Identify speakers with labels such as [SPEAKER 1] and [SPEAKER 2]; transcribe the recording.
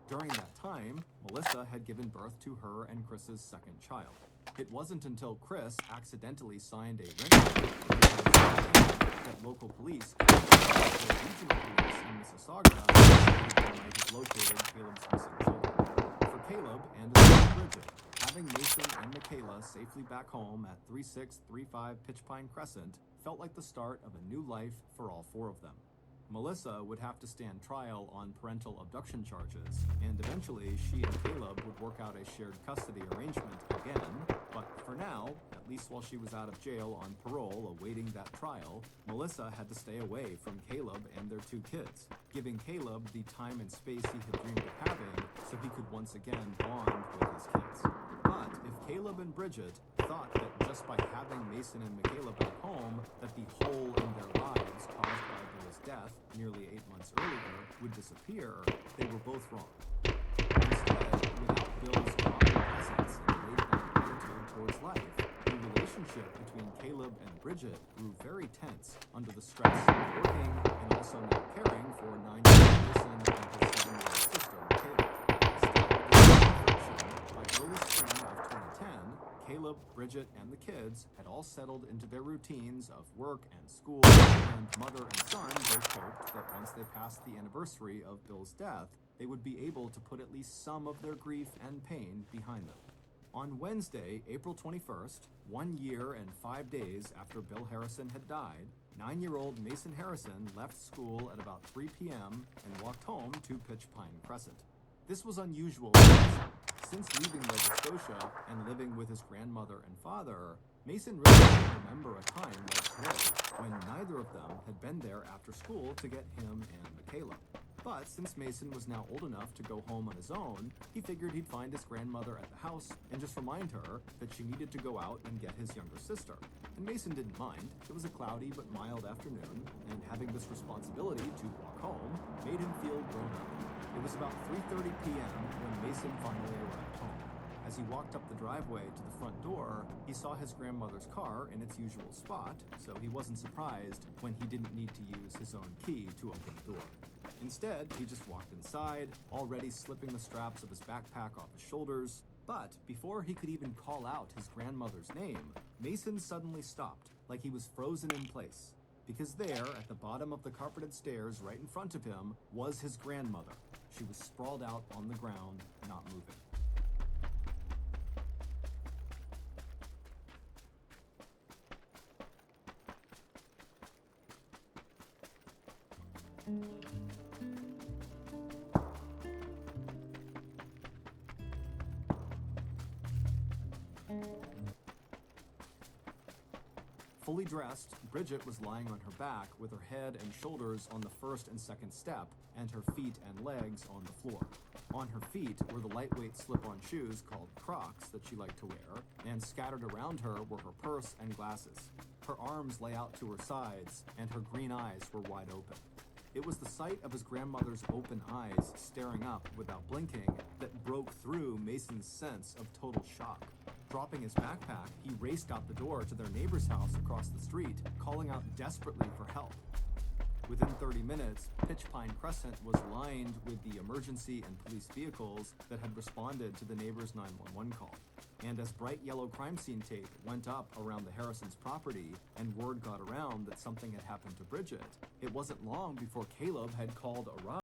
[SPEAKER 1] During that time, Melissa had given birth to her and Chris's second child. It wasn't until Chris accidentally signed a rental that local police contacted the regional police in Mississauga and might have located Caleb's missing children. For Caleb and his wife Bridget, having Mason and Michaela safely back home at 3635 Pitchpine Crescent felt like the start of a new life for all four of them. Melissa would have to stand trial on parental abduction charges, and eventually she and Caleb would work out a shared custody arrangement again, but for now, at least while she was out of jail on parole awaiting that trial, Melissa had to stay away from Caleb and their two kids, giving Caleb the time and space he had dreamed of having so he could once again bond with his kids. But if Caleb and Bridget thought that just by having Mason and Michaela back home, that the hole in their lives caused by Bill's death nearly 8 months earlier would disappear, they were both wrong. Instead, without Bill's common presence and laid-back attitude towards life, the relationship between Caleb and Bridget grew very tense under the stress of working and also not caring for 9-year-old Mason and his 7-year-old sister, Michaela. By early spring of 2010, Caleb, Bridget, and the kids had all settled into their routines of work and school, and mother and son both hoped that once they passed the anniversary of Bill's death, they would be able to put at least some of their grief and pain behind them. On Wednesday, April 21st, 1 year and 5 days after Bill Harrison had died, 9-year-old Mason Harrison left school at about 3 p.m. and walked home to Pitchpine Crescent. This was unusual for Mason. Since leaving Nova Scotia and living with his grandmother and father, Mason really didn't remember a time like today when neither of them had been there after school to get him and Michaela. But since Mason was now old enough to go home on his own, he figured he'd find his grandmother at the house and just remind her that she needed to go out and get his younger sister. And Mason didn't mind. It was a cloudy but mild afternoon, and having this responsibility to walk home made him feel grown up. It was about 3:30 p.m. when Mason finally arrived home. As he walked up the driveway to the front door, he saw his grandmother's car in its usual spot, so he wasn't surprised when he didn't need to use his own key to open the door. Instead, he just walked inside, already slipping the straps of his backpack off his shoulders. But before he could even call out his grandmother's name, Mason suddenly stopped, like he was frozen in place. Because there, at the bottom of the carpeted stairs right in front of him, was his grandmother. She was sprawled out on the ground, not moving. Fully dressed, Bridget was lying on her back with her head and shoulders on the first and second step and her feet and legs on the floor. On her feet were the lightweight slip-on shoes called Crocs that she liked to wear, and scattered around her were her purse and glasses. Her arms lay out to her sides, and her green eyes were wide open. It was the sight of his grandmother's open eyes staring up without blinking that broke through Mason's sense of total shock. Dropping his backpack, he raced out the door to their neighbor's house across the street, calling out desperately for help. Within 30 minutes, Pitchpine Crescent was lined with the emergency and police vehicles that had responded to the neighbor's 911 call. And as bright yellow crime scene tape went up around the Harrisons' property and word got around that something had happened to Bridget, it wasn't long before Caleb had called a ride